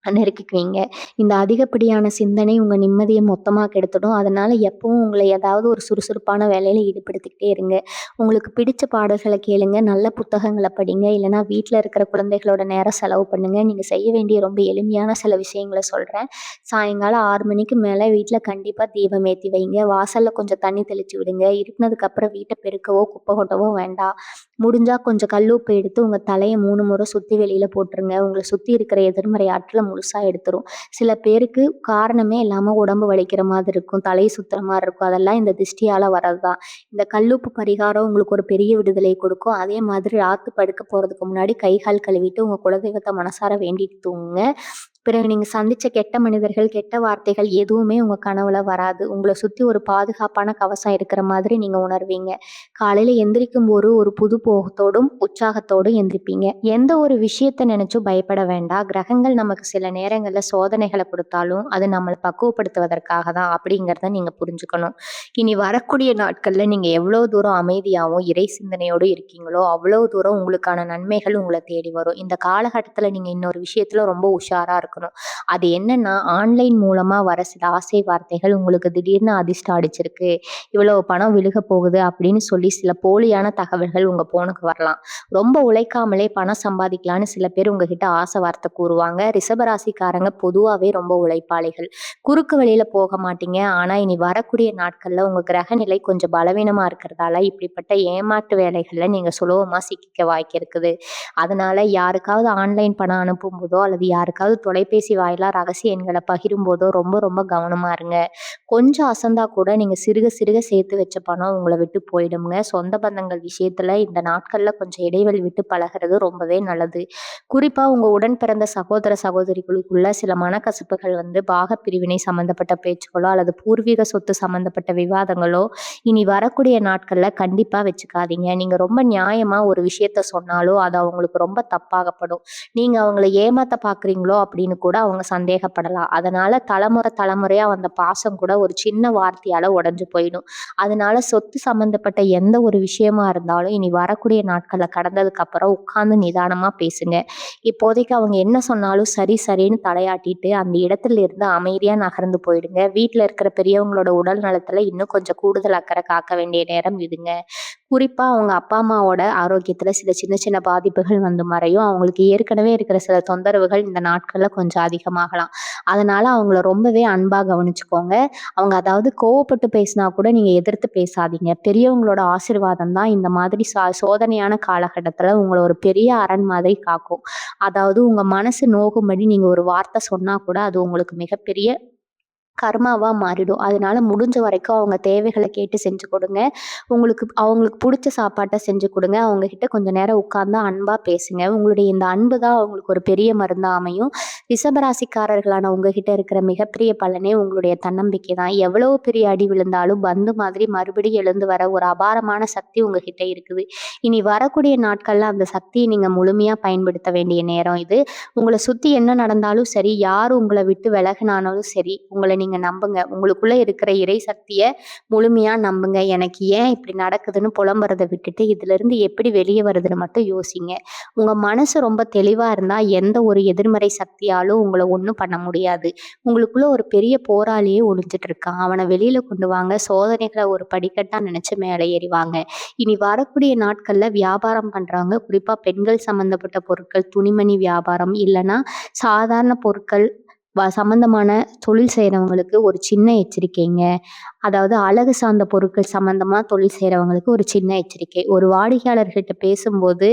நெருக்கிக்குவீங்க. இந்த அதிகப்படியான சிந்தனை உங்க நிம்மதிய மொத்தமா கெடுத்துடும். அதனால எப்பவும் உங்கள ஏதாவது ஒரு சுறுசுறுப்பான வேலையில ஈடுபடுத்திக்கிட்டே இருங்க. உங்களுக்கு பிடிச்ச பாடல்கள கேளுங்க, நல்ல புத்தகங்கள படிங்க, இல்லைன்னா வீட்ல இருக்கிற குழந்தைகளோட நேரம் செலவு பண்ணுங்க. நீங்க செய்ய வேண்டிய ரொம்ப எளிமையான சில விஷயங்கள சொல்றேன். சாயங்காலம் 6 மணிக்கு மேல வீட்ல கண்டிப்பா தீபம் ஏத்தி வைங்க. வாசல்ல கொஞ்சம் தண்ணி தெளிச்சு விடுங்க. இருட்டுனதுக்கு அப்புறம் வீட்ட பெருக்கவோ, குப்பை கொட்டவோ வேண்டாம். முடிஞ்சா கொஞ்சம் கல் உப்பு எடுத்து உங்க தலைய 3 முறை சுத்தி வெளியில போட்டுருங்க. உங்கள சுத்தி இருக்கிற எதிர்மறை ஆற்றல முழுசா எடுத்துரும். சில பேருக்கு காரணமே இல்லாம உடம்பு வலிக்கிற மாதிரி இருக்கும், தலை சுத்துற மாதிரி இருக்கும். அதெல்லாம் இந்த திஷ்டியால வர்றதுதான். இந்த கல்லுப்பு பரிகாரம் உங்களுக்கு ஒரு பெரிய விடுதலை கொடுக்கும். அதே மாதிரி ராத்து படுக்க போறதுக்கு முன்னாடி கை கால் கழுவிட்டு உங்க குலதெய்வத்தை மனசார வேண்டிட்டு தூங்குங்க. பிறகு நீங்க சந்திச்ச கெட்ட மனிதர்கள், கெட்ட வார்த்தைகள் எதுவுமே உங்க கனவுல வராது. உங்கள சுத்தி ஒரு பாதுகாப்பான கவசம் இருக்கிற மாதிரி நீங்க உணர்வீங்க. காலையில எந்திரிக்கும்போது ஒரு புது போகத்தோடும், உற்சாகத்தோடும் எந்திரிப்பீங்க. எந்த ஒரு விஷயத்த நினைச்சும் பயப்பட வேண்டாம். கிரகங்கள் நமக்கு சில நேரங்கள்ல சோதனைகள குடுத்தாலும், அது நம்மள பக்குவப்படுத்துவதற்காக தான் அப்படிங்கிறத நீங்க புரிஞ்சுக்கணும். இனி வரக்கூடிய நாட்கள்ல நீங்க எவ்வளோ தூரம் அமைதியாவும், இறை சிந்தனையோடும் இருக்கீங்களோ, அவ்வளோ தூரம் உங்களுக்கான நன்மைகள் உங்கள தேடி வரும். இந்த காலகட்டத்துல நீங்க இன்னொரு விஷயத்துல ரொம்ப உஷாரா இருக்கணும். அது என்னன்னா, ஆன்லைன் மூலமா வர சில ஆசை வார்த்தைகள் உங்களுக்கு திடீர்னு அதிர்ஷ்டம் அடிச்சிருக்கு, இவ்வளவு பணம் விழுக போகுது அப்படின்னு சொல்லி சில போலியான தகவல்கள் உங்க போனுக்கு வரலாம். ரொம்ப உழைக்காமலே பணம் சம்பாதிக்கலான்னு சில பேர் உங்ககிட்ட ஆசை வார்த்தை கூறுவாங்க. ரிஷபராசிக்காரங்க பொதுவாவே ரொம்ப உழைப்பாளிகள். குறுக்கு வழியில போக மாட்டீங்க. ஆனா இனி வரக்கூடிய நாட்கள்ல உங்க கிரக நிலை கொஞ்சம் பலவீனமா இருக்கிறதால இப்படிப்பட்ட ஏமாற்று வேலைகள்ல நீங்க சுலபமா சிக்கிக்க வாய்க்கு இருக்குது. அதனால யாருக்காவது ஆன்லைன் பணம் அனுப்பும் போதோ அல்லது யாருக்காவது தொலைபேசி வாயிலா ரகசிய எண்களை பகிரும் போதோ ரொம்ப ரொம்ப கவனமா இருங்க. கொஞ்சம் அசந்தா கூட நீங்க சிறுக சிறுக சேர்த்து வச்ச பணம் உங்களை விட்டு போயிடுங்க. சொந்த பந்தங்கள் விஷயத்துல இந்த நாட்கள்ல கொஞ்சம் இடைவெளி விட்டு பழகிறது ரொம்பவே நல்லது. குறிப்பா உங்க உடன் பிறந்த சகோதர சகோதரிகளுக்குள்ள சில மனக்கசப்புகள் பாக பிரிவினை சம்பந்தப்பட்ட பேச்சுக்களோ அல்லது பூர்வீக சொத்து சம்பந்தப்பட்ட விவாதங்களோ இனி வரக்கூடிய நாட்கள்ல கண்டிப்பா வச்சுக்காதீங்க. நீங்க ரொம்ப நியாயமா ஒரு விஷயத்த சொன்னாலோ அது அவங்களுக்கு ரொம்ப தப்பாகப்படும். நீங்க அவங்கள ஏமாத்த பாக்குறீங்களோ அப்படின்னு கூட அவங்க சந்தேகப்படலாம். அதனால தலைமுறையா வந்த பாசம் கூட ஒரு சின்ன வார்த்தையால உடைஞ்சு போயிடும். அதனால சொத்து சம்பந்தப்பட்ட எந்த ஒரு விஷயமா இருந்தாலும் இனி வரக்கூடிய நாட்கள்ல கடந்ததுக்கு அப்புறம் உட்கார்ந்து நிதானமா பேசுங்க. இப்போதைக்கு அவங்க என்ன சொன்னாலும் சரி சரின்னு தலையாட்டிட்டு அந்த இடத்துல இருந்து அமைதியா நகர்ந்து போயிடுங்க. வீட்டுல இருக்கிற பெரியவங்களோட உடல் நலத்துல இன்னும் கொஞ்சம் கூடுதல் அக்கறை காக்க வேண்டிய நேரம் இதுங்க. குறிப்பா அவங்க அப்பா அம்மாவோட ஆரோக்கியத்துல சில சின்ன சின்ன பாதிப்புகள் மறையும். அவங்களுக்கு ஏற்கனவே இருக்கிற சில தொந்தரவுகள் இந்த நாட்கள்ல கொஞ்சம் அதிகமாகலாம். அதனால அவங்கள ரொம்பவே அன்பா கவனிச்சுக்கோங்க. அவங்க அதாவது கோவப்பட்டு பேசினா கூட நீங்க எதிர்த்து பேசாதீங்க. பெரியவங்களோட ஆசீர்வாதம் தான் இந்த மாதிரி சோதனையான காலகட்டத்துல உங்கள ஒரு பெரிய அரண் மாதிரி காக்கும். அதாவது உங்க மனசு நோகும்படி நீங்க ஒரு வார்த்தை சொன்னா கூட அது உங்களுக்கு மிகப்பெரிய கர்மாவா மாறிடும். அதனால முடிஞ்ச வரைக்கும் அவங்க தேவைகள கேட்டு செஞ்சு கொடுங்க. அவங்களுக்கு புடிச்ச சாப்பாட்ட செஞ்சு கொடுங்க. அவங்க கிட்ட கொஞ்ச நேரம் உட்கார்ந்து அன்பா பேசுங்க. உங்களுடைய இந்த அன்பு தான் அவங்களுக்கு ஒரு பெரிய மருந்தா அமையும். ரிஷபராசிக்காரர்களான உங்ககிட்ட இருக்கிற மிகப்பெரிய பலனே உங்களுடைய தன்னம்பிக்கை தான். எவ்வளவு பெரிய அடி விழுந்தாலும் பந்து மாதிரி மறுபடியும் எழுந்து வர ஒரு அபாரமான சக்தி உங்ககிட்ட இருக்குது. இனி வரக்கூடிய நாட்கள்ல அந்த சக்தியை நீங்க முழுமையா பயன்படுத்த வேண்டிய நேரம் இது. உங்கள சுத்தி என்ன நடந்தாலும் சரி, யார் உங்கள விட்டு விலகுனாலும் சரி, உங்கள நீங்க நம்புங்க. உங்களுக்குள்ள இருக்கிற இறை சக்திய முழுமையா நம்புங்க. எனக்கு ஏன் இப்படி நடக்குதுன்னு புலம்புறத விட்டுட்டு இதுல இருந்து எப்படி வெளியே வருதுன்னு மட்டும் யோசிங்க. உங்க மனசு ரொம்ப தெளிவா இருந்தா எந்த ஒரு எதிர்மறை சக்தியாலும் உங்களை ஒண்ணும் பண்ண முடியாது. உங்களுக்குள்ள ஒரு பெரிய போராளியே ஒளிஞ்சிட்டு இருக்கான். அவனை வெளியில கொண்டு வாங்க. சோதனைகளை ஒரு படிக்கட்டா நினைச்சு மேலே ஏறிவாங்க. இனி வரக்கூடிய நாட்கள்ல வியாபாரம் பண்றவங்க, குறிப்பா பெண்கள் சம்பந்தப்பட்ட பொருட்கள், துணிமணி வியாபாரம் இல்லைன்னா சாதாரண பொருட்கள் சம்பந்தமான தொழில் செய்கிறவங்களுக்கு ஒரு சின்ன எச்சரிக்கைங்க. அதாவது அழகு சார்ந்த பொருட்கள் சம்பந்தமா தொழில் செய்கிறவங்களுக்கு ஒரு சின்ன எச்சரிக்கை. ஒரு வாடிக்கையாளர்கிட்ட பேசும்போது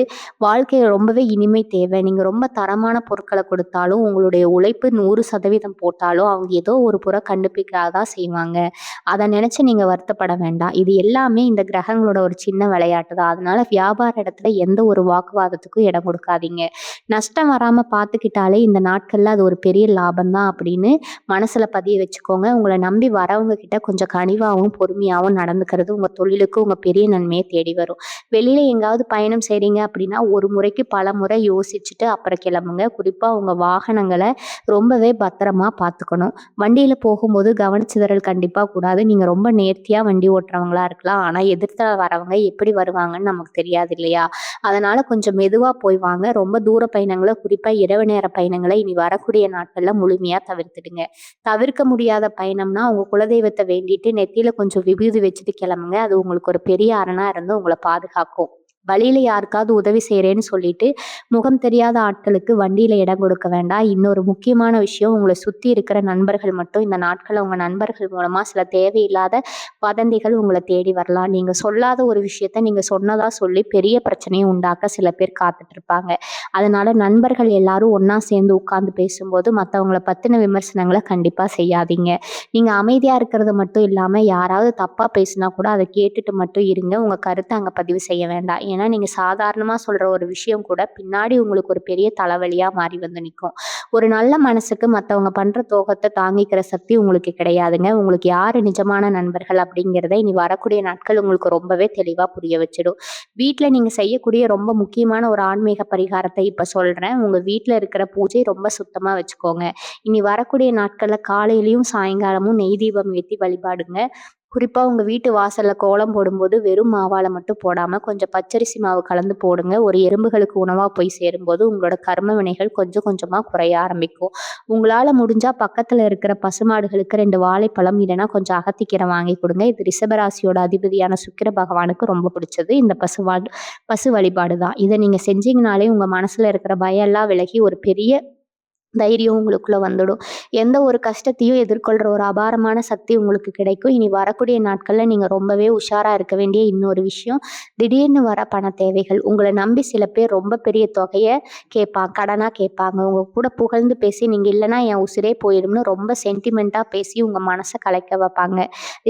வாழ்க்கையில் ரொம்பவே இனிமை தேவை. நீங்கள் ரொம்ப தரமான பொருட்களை கொடுத்தாலும் உங்களுடைய உழைப்பு 100% போட்டாலும் அவங்க ஏதோ ஒரு புறம் கண்டுபிடிக்காதான் செய்வாங்க. அதை நினச்சி நீங்கள் வருத்தப்பட வேண்டாம். இது எல்லாமே இந்த கிரகங்களோட ஒரு சின்ன விளையாட்டு தான். அதனால வியாபார இடத்துல எந்த ஒரு வாக்குவாதத்துக்கும் இடம் கொடுக்காதீங்க. நஷ்டம் வராமல் பார்த்துக்கிட்டாலே இந்த நாட்களில் அது ஒரு பெரிய லாபம் தான் அப்படின்னு மனசுல பதிய வச்சுக்கோங்க. உங்களை நம்பி வரவங்க கிட்ட கொஞ்சம் கனிவாகவும் பொறுமையாகவும் நடந்துக்கிறது உங்க தொழிலுக்கு உங்க பெரிய நன்மையை தேடி வரும். வெளியில எங்காவது பயணம் செய்றீங்க அப்படின்னா ஒரு முறைக்கு பல முறை யோசிச்சுட்டு அப்புறம் கிளம்புங்க. குறிப்பா உங்க வாகனங்களை ரொம்பவே பத்திரமா பார்த்துக்கணும். வண்டியில போகும்போது கவனச்சிதறல் கண்டிப்பா கூடாது. நீங்க ரொம்ப நேர்த்தியா வண்டி ஓட்டுறவங்களா இருக்கலாம். ஆனா எதிர்த்த வரவங்க எப்படி வருவாங்கன்னு நமக்கு தெரியாது இல்லையா? அதனால கொஞ்சம் மெதுவா போய் வாங்க. ரொம்ப தூர பயணங்களை, குறிப்பா இரவு நேர பயணங்களை இனி வரக்கூடிய நாட்கள்ல முழுமையா தவிர்த்துடுங்க. தவிர்க்க முடியாத பயணம்னா உங்க குலதெய்வத்தை வேண்டிட்டு நெத்தியில கொஞ்சம் விபூதி வச்சுட்டு கிளம்புங்க. அது உங்களுக்கு ஒரு பெரிய அரணா இருந்து உங்களை பாதுகாக்கும். வழியில யாருக்காவது உதவி செய்றேன்னு சொல்லிட்டு, முகம் தெரியாத ஆட்களுக்கு வண்டியில இடம் கொடுக்க வேண்டாம். இன்னொரு முக்கியமான விஷயம், உங்கள சுத்தி இருக்கிற நண்பர்கள் மட்டும் இந்த நாட்கள்ல உங்க நண்பர்கள் மூலமா சில தேவையில்லாத வதந்திகள் உங்கள தேடி வரலாம். நீங்க சொல்லாத ஒரு விஷயத்த நீங்க சொன்னதா சொல்லி பெரிய பிரச்சனைய உண்டாக்க சில பேர் காத்துட்டு இருப்பாங்க. அதனால நண்பர்கள் எல்லாரும் ஒண்ணா சேர்ந்து உட்கார்ந்து பேசும்போது, மத்தவங்கள பத்தின விமர்சனங்கள கண்டிப்பா செய்யாதீங்க. நீங்க அமைதியா இருக்கிறது மட்டும் இல்லாம, யாராவது தப்பா பேசினா கூட அத கேட்டுட்டு மட்டும் இருங்க. உங்க கருத்த அங்க பதிவு செய்ய வேண்டாம். ஏன்னா, நீங்க சாதாரணமா சொல்ற ஒரு விஷயம் கூட பின்னாடி உங்களுக்கு ஒரு பெரிய தலைவலியா மாறி வந்து நிக்கும். ஒரு நல்ல மனசுக்கு மத்தவங்க பண்ற துரோகத்த தாங்கிக்கிற சக்தி உங்களுக்கு கிடையாதுங்க. உங்களுக்கு யாரு நிஜமான நண்பர்கள் அப்படிங்கிறத இனி வரக்கூடிய நாட்கள் உங்களுக்கு ரொம்பவே தெளிவா புரிய வச்சிடும். வீட்ல நீங்க செய்யக்கூடிய ரொம்ப முக்கியமான ஒரு ஆன்மீக பரிகாரத்த இப்ப சொல்றேன். உங்க வீட்ல இருக்கிற பூஜை ரொம்ப சுத்தமா வச்சுக்கோங்க. இனி வரக்கூடிய நாட்கள்ல காலையிலயும், சாயங்காலமும் நெய் தீபம் ஏத்தி வழிபாடுங்க. குறிப்பா உங்க வீட்டு வாசல்ல கோலம் போடும்போது வெறும் மாவால மட்டும் போடாம, கொஞ்சம் பச்சரிசி மாவு கலந்து போடுங்க. ஒரு எறும்புகளுக்கு உணவா போய் சேரும்போது, உங்களோட கர்ம வினைகள் கொஞ்சம் கொஞ்சமா குறைய ஆரம்பிக்கும். உங்களால முடிஞ்சா பக்கத்துல இருக்கிற பசுமாடுகளுக்கு 2 வாழைப்பழம் இல்லன்னா கொஞ்சம் அகத்திக்கீரை வாங்கி குடுங்க. இது ரிஷபராசியோட அதிபதியான சுக்கிர பகவானுக்கு ரொம்ப பிடிச்சது. இந்த பசு வழிபாடு தான். இத நீங்க செஞ்சீங்கனாலே உங்க மனசுல இருக்கிற பயம் எல்லாம் விலகி ஒரு பெரிய தைரியம் உங்களுக்குள்ள வந்துடும். எந்த ஒரு கஷ்டத்தையும் எதிர்கொள்ற ஒரு அபாரமான சக்தி உங்களுக்கு கிடைக்கும். இனி வரக்கூடிய நாட்கள்ல நீங்க ரொம்பவே உஷாரா இருக்க வேண்டிய இன்னொரு விஷயம், திடீர்னு வர பண தேவைகள். உங்கள நம்பி சில பேர் ரொம்ப பெரிய தொகைய கடனா கேட்பாங்க. உங்க கூட புகழ்ந்து பேசி நீங்க இல்லன்னா என் உசிரே போயிரும்னு ரொம்ப சென்டிமென்ட்டா பேசி உங்க மனச கலைக்க வைப்பாங்க.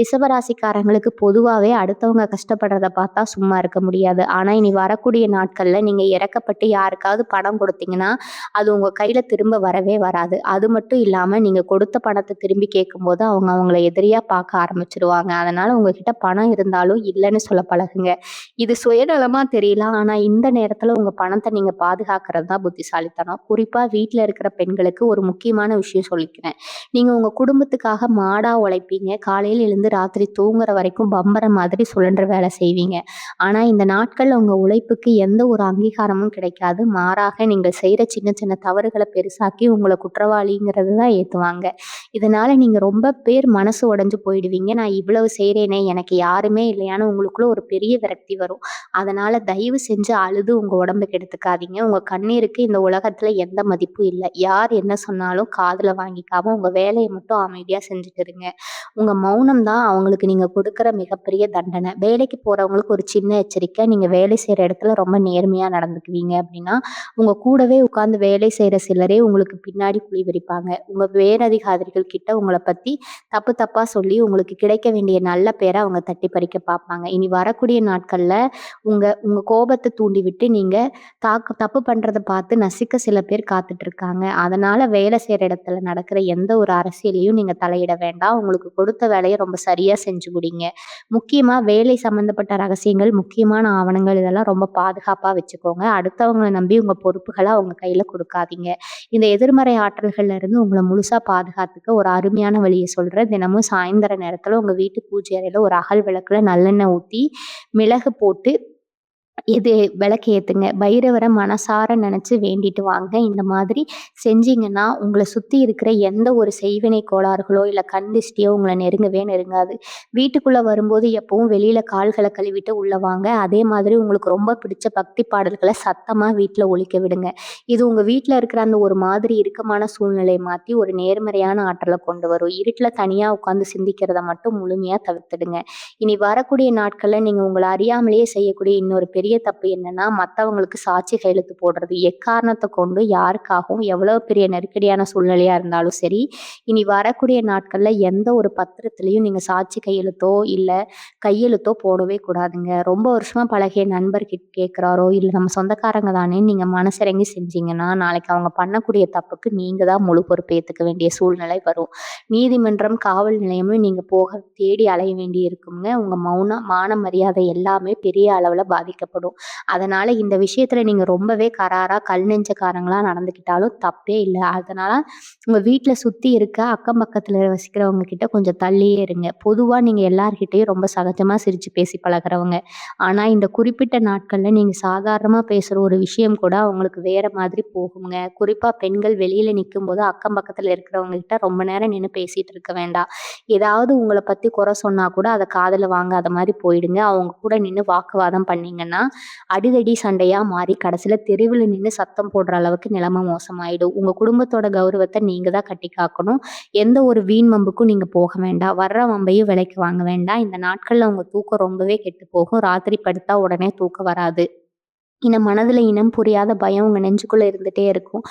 ரிஷபராசிக்காரங்களுக்கு பொதுவாவே அடுத்தவங்க கஷ்டப்படுறத பார்த்தா சும்மா இருக்க முடியாது. ஆனா இனி வரக்கூடிய நாட்கள்ல நீங்க இரக்கப்பட்டு யாருக்காவது பணம் கொடுத்தீங்கன்னா, அது உங்க கையில திரும்ப வரவே வராது. அது மட்டும் இல்லாம நீங்க கொடுத்த பணத்த திரும்பி கேட்கும்போது, அவங்க அவங்கள எதிரியா பார்க்க ஆரம்பிச்சுருவாங்க. அதனால உங்ககிட்ட பணம் இருந்தாலும் இல்லன்னு சொல்ல பழகுங்க. இது சுயநலமா தெரியலாம். ஆனா இந்த நேரத்துல உங்க பணத்த நீங்க பாதுகாக்கிறது தான் புத்திசாலித்தனம். குறிப்பா வீட்ல இருக்கிற பெண்களுக்கு ஒரு முக்கியமான விஷயம் சொல்லிக்கிறேன். நீங்க உங்க குடும்பத்துக்காக மாடா உழைப்பீங்க. காலையில எழுந்து ராத்திரி தூங்குற வரைக்கும் பம்பரம் மாதிரி சுழன்ற வேலை செய்வீங்க. ஆனா இந்த நாட்கள்ல உங்க உழைப்புக்கு எந்த ஒரு அங்கீகாரமும் கிடைக்காது. மாறாக நீங்க செய்ற சின்ன சின்ன தவறுகள பெருசாக்கி உங்கள குற்றவாளிங்கிறது தான் ஏத்துவாங்க. இதனால நீங்க ரொம்ப பேர் மனசு உடைஞ்சு போயிடுவீங்க. நான் இவ்வளவு செய்றேனே, எனக்கு யாருமே இல்லையான்னு உங்களுக்குள்ள ஒரு பெரிய விரக்தி வரும். அதனால தயவு செஞ்சு அழுது உங்க உடம்ப கெடுத்துக்காதீங்க. உங்க கண்ணீருக்கு இந்த உலகத்துல எந்த மதிப்பும் இல்ல. யார் என்ன சொன்னாலும் காதுல வாங்கிக்காம உங்க வேலைய மட்டும் அமைதியா செஞ்சுட்டு இருங்க. உங்க மௌனம் தான் அவங்களுக்கு நீங்க கொடுக்கிற மிகப்பெரிய தண்டனை. வேலைக்கு போறவங்களுக்கு ஒரு சின்ன எச்சரிக்கை. நீங்க வேலை செய்ற இடத்துல ரொம்ப நேர்மையா நடந்துக்குவீங்க அப்படின்னா, உங்க கூடவே உட்கார்ந்து வேலை செய்ற சிலரே உங்களுக்கு பின்னாடி குழி விரிப்பாங்க. உங்க மேலதிகாரிகள் கிட்ட உங்கள பத்தி தப்பு தப்பா சொல்லி உங்களுக்கு கிடைக்க வேண்டிய நல்ல பேர அவங்க தட்டி பறிக்க பார்ப்பாங்க. இனி வரக்கூடிய நாட்கள்ல உங்க உங்க கோபத்த தூண்டிவிட்டு நீங்க தப்பு பண்றத பார்த்து நசிக்க சில பேர் காத்துட்டு இருக்காங்க. அதனால வேலை செய்ற இடத்துல நடக்கிற எந்த ஒரு அரசியலையும் நீங்க தலையிட வேண்டாம். உங்களுக்கு கொடுத்த வேலைய ரொம்ப சரியா செஞ்சு முடிங்க. முக்கியமா வேலை சம்பந்தப்பட்ட ரகசியங்கள், முக்கியமான ஆவணங்கள் இதெல்லாம் ரொம்ப பாதுகாப்பா வச்சுக்கோங்க. அடுத்தவங்கள நம்பி உங்க பொறுப்புகள அவங்க கையில குடுக்காதீங்க. இந்த எதிர்மறை ஆற்றல்கள்ல இருந்து உங்கள முழுசா பாதுகாத்துக்க ஒரு அருமையான வழிய சொல்றேன். தினமும் சாயந்தர நேரத்துல உங்க வீட்டு பூஜை அறையில ஒரு அகல் விளக்குல நல்லெண்ணெய் ஊத்தி, மிளகு போட்டு இது விளக்கு ஏத்துங்க. பைரவர மனசார நெனச்சு வேண்டிட்டு வாங்க. இந்த மாதிரி செஞ்சீங்கன்னா, உங்கள சுத்தி இருக்கிற எந்த ஒரு செய்வினை கோளாறுகளோ, இல்ல கண் திஷ்டியோ உங்கள நெருங்கவே நெருங்காது. வீட்டுக்குள்ள வரும்போது எப்பவும் வெளியில கால்கள கழுவிட்டு உள்ள வாங்க. அதே மாதிரி உங்களுக்கு ரொம்ப பிடிச்ச பக்தி பாடல்கள சத்தமா வீட்ல ஒலிக்க விடுங்க. இது உங்க வீட்ல இருக்கிற அந்த ஒரு மாதிரி இறுக்கமான சூழ்நிலைய மாத்தி ஒரு நேர்மறையான ஆற்றல கொண்டு வரும். இருட்டுல தனியா உட்கார்ந்து சிந்திக்கிறத மட்டும் முழுமையா தவிர்த்துடுங்க. இனி வரக்கூடிய நாட்கள்ல நீங்க உங்கள அறியாமலேயே செய்யக்கூடிய இன்னொரு பெரிய தப்பு என்னன்னா, மத்தவங்களுக்கு சாட்சி கையெழுத்து போடுறது. எக்காரணத்த கொண்டும் யாருக்காகவும் எவ்வளவு பெரிய நெருக்கடியான சூழ்நிலையா இருந்தாலும் சரி, இனி வரக்கூடிய நாட்கள்ல எந்த ஒரு பத்திரத்திலயும் நீங்க சாட்சி கையெழுத்தோ, இல்ல கையெழுத்தோ போடவே கூடாதுங்க. ரொம்ப வருஷமா பழகிய நண்பர் கேட்கிறாரோ, இல்ல நம்ம சொந்தக்காரங்க தானேன்னு நீங்க மனசிறங்கி செஞ்சீங்கன்னா, நாளைக்கு அவங்க பண்ணக்கூடிய தப்புக்கு நீங்க தான் முழு பொறுப்பு ஏத்துக்க வேண்டிய சூழ்நிலை வரும். நீதிமன்றம், காவல் நிலையமும் நீங்க போக தேடி அலைய வேண்டி இருக்குங்க. உங்க மௌனம், மான மரியாதை எல்லாமே பெரிய அளவுல பாதிக்கப்படும். அதனால இந்த விஷயத்துல நீங்க ரொம்பவே கராரா, கல் நெஞ்சக்காரங்களா நடந்துக்கிட்டாலும் தப்பே இல்ல. அதனால உங்க வீட்ல சுத்தி இருக்க அக்கம் பக்கத்துல வசிக்கிறவங்க கிட்ட கொஞ்சம் தள்ளியே இருங்க. பொதுவா நீங்க எல்லார்கிட்டயும் ரொம்ப சகஜமா சிரிச்சு பேசி பழகுறவங்க. ஆனா இந்த குறிப்பிட்ட நாட்கள்ல நீங்க சாதாரணமா பேசுற ஒரு விஷயம் கூட அவங்களுக்கு வேற மாதிரி போகுங்க. குறிப்பா பெண்கள் வெளியில நிக்கும்போது அக்கம் பக்கத்துல இருக்கிறவங்க கிட்ட ரொம்ப நேரம் நின்னு பேசிட்டு இருக்க வேண்டாம். ஏதாவது உங்கள பத்தி குறை சொன்னா கூட அத காதுல வாங்காத மாரி போயிடுங்க. அவங்க கூட நின்னு வாக்குவாதம் பண்ணீங்கன்னா, அதெல்லாம் அடிதடி சண்டையா மாறி கடைசியில தெருவில் நின்று சத்தம் போடுற அளவுக்கு நிலைமை மோசமாயிடும். உங்க குடும்பத்தோட கௌரவத்தை நீங்க தான் கட்டி காக்கணும். எந்த ஒரு வீண் வம்புக்கும் நீங்க போக வேண்டாம். வர்ற வம்பையும் விலைக்கு வாங்க வேண்டாம். இந்த நாட்கள்ல உங்க தூக்கம் ரொம்பவே கெட்டு போகும். ராத்திரி படுத்தா உடனே தூக்கம் வராது. மனதுல இனம் புரியாத பயம் உங்க நெஞ்சுக்குள்ள இருந்துட்டே இருக்கும்.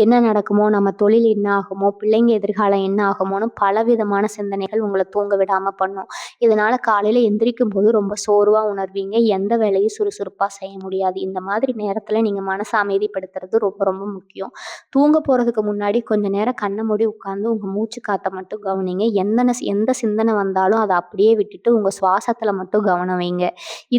என்ன நடக்குமோ? நம்ம தொழில் என்ன ஆகுமோ? பிள்ளைங்க எதிர்காலம் என்ன ஆகுமோன்னு பலவிதமான சிந்தனைகள் உங்கள தூங்க விடாம பண்ணும். இதனால காலையில எந்திரிக்கும்போது ரொம்ப சோர்வா உணர்வீங்க. எந்த வேலையும் சுறுசுறுப்பா செய்ய முடியாது. இந்த மாதிரி நேரத்துல நீங்க மனச அமைதிப்படுத்துறது ரொம்ப ரொம்ப முக்கியம். தூங்க போறதுக்கு முன்னாடி கொஞ்ச நேரம் கண்ண மூடி உட்கார்ந்து உங்க மூச்சு காத்த மட்டும் கவனிங்க. எந்த சிந்தனை வந்தாலும் அத அப்படியே விட்டுட்டு உங்க சுவாசத்துல மட்டும் கவனம் வைங்க.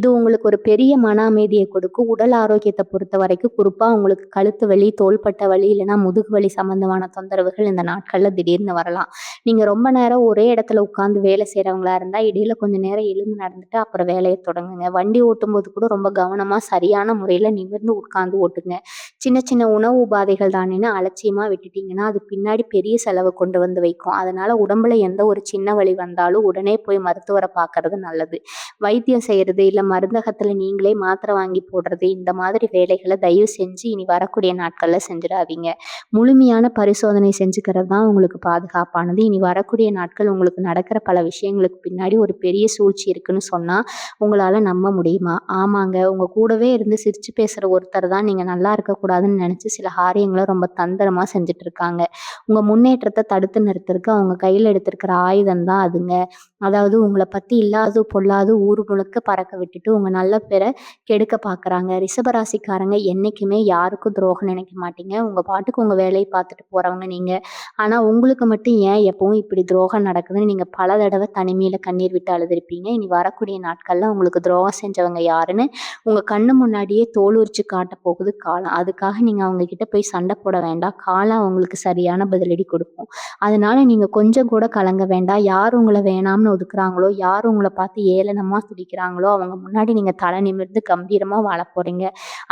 இது உங்களுக்கு ஒரு பெரிய மன அமைதியை கொடுக்கும். உடல் ஆரோக்கியத்தை பொறுத்த வரைக்கும் குறிப்பா உங்களுக்கு கழுத்து வலி, தோள்பட்டை வலி இல்லைன்னா முதுகு வலி சம்பந்தமான தொந்தரவுகள் இந்த நாட்கள்ல திடீர்னு வரலாம். நீங்க ரொம்ப நேரம் ஒரே இடத்துல உட்கார்ந்து வேலை செய்றவங்களா இருந்தா இடையில கொஞ்ச நேரம் எழுந்து நடந்துட்டு அப்புறம் வேலையை தொடங்குங்க. வண்டி ஓட்டும்போது கூட ரொம்ப கவனமா சரியான முறையில நிமிர்ந்து உட்கார்ந்து ஓட்டுங்க. சின்ன சின்ன உணவு உபாதைகள் தானேன்னு அலட்சியமா விட்டுட்டீங்கன்னா அது பின்னாடி பெரிய செலவு கொண்டு வந்து வைக்கும். அதனால உடம்புல எந்த ஒரு சின்ன வலி வந்தாலும் உடனே போய் மருத்துவரை பார்க்கறது நல்லது. வைத்தியம் செய்யறது இல்ல மருந்தகத்துல நீங்களே மாத்திரை வாங்கி போடுறது இந்த மாதிரி வேலைகளை தயவு செஞ்சு இனி வரக்கூடிய நாட்கள்ல செஞ்சிடாதீங்க. முழுமையான பரிசோதனை செஞ்சுக்கிறது தான் உங்களுக்கு பாதுகாப்பானது. இனி வரக்கூடிய நாட்கள் உங்களுக்கு நடக்கிற பல விஷயங்களுக்கு பின்னாடி ஒரு பெரிய சூழ்ச்சி இருக்குன்னு சொன்னா உங்களால நம்ப முடியுமா? ஆமாங்க, உங்க கூடவே இருந்து சிரிச்சு பேசுற ஒருத்தர் தான் நீங்க நல்லா இருக்கக்கூடாதுன்னு நினைச்சு சில காரியங்களை ரொம்ப தந்திரமா செஞ்சுட்டு இருக்காங்க. உங்க முன்னேற்றத்தை தடுத்து நிறுத்துறதுக்கு அவங்க கையில எடுத்திருக்கிற ஆயுதம் தான் அதுங்க. அதாவது உங்களை பத்தி இல்லாது பொல்லாது ஊர் முழுக்க பறக்க விட்டுட்டு உங்க நல்ல பேரை கெடுக்க பாக்குறாங்க. ரிஷபராசிக்காரங்க என்னைக்குமே யாருக்கும் துரோகம் நினைக்க மாட்டீங்க. உங்க பாட்டுக்கு உங்க வேலையை பார்த்துட்டு போறவங்க நீங்க. ஆனா உங்களுக்கு மட்டும் ஏன் எப்பவும் இப்படி துரோகம் நடக்குதுன்னு நீங்க பல தடவை தனிமையில கண்ணீர் விட்டு அழுதுருப்பீங்க. இனி வரக்கூடிய நாட்கள்ல உங்களுக்கு துரோகம் செஞ்சவங்க யாருன்னு உங்க கண்ணு முன்னாடியே தோல் உரிச்சு காட்ட போகுது காலம். அதுக்காக நீங்க அவங்க கிட்ட போய் சண்டை போட வேண்டாம். காலம் அவங்களுக்கு சரியான பதிலடி கொடுக்கும். அதனால நீங்க கொஞ்சம் கூட கலங்க வேண்டாம். யார் உங்களை வேணாம்னு ஒதுக்குறாங்களோ, யார் உங்களை பார்த்து ஏளனமா துடிக்கிறாங்களோ அவங்க முன்னாடி நீங்க தலை நிமிர்ந்து கம்பீரமா வாழ போறீங்க.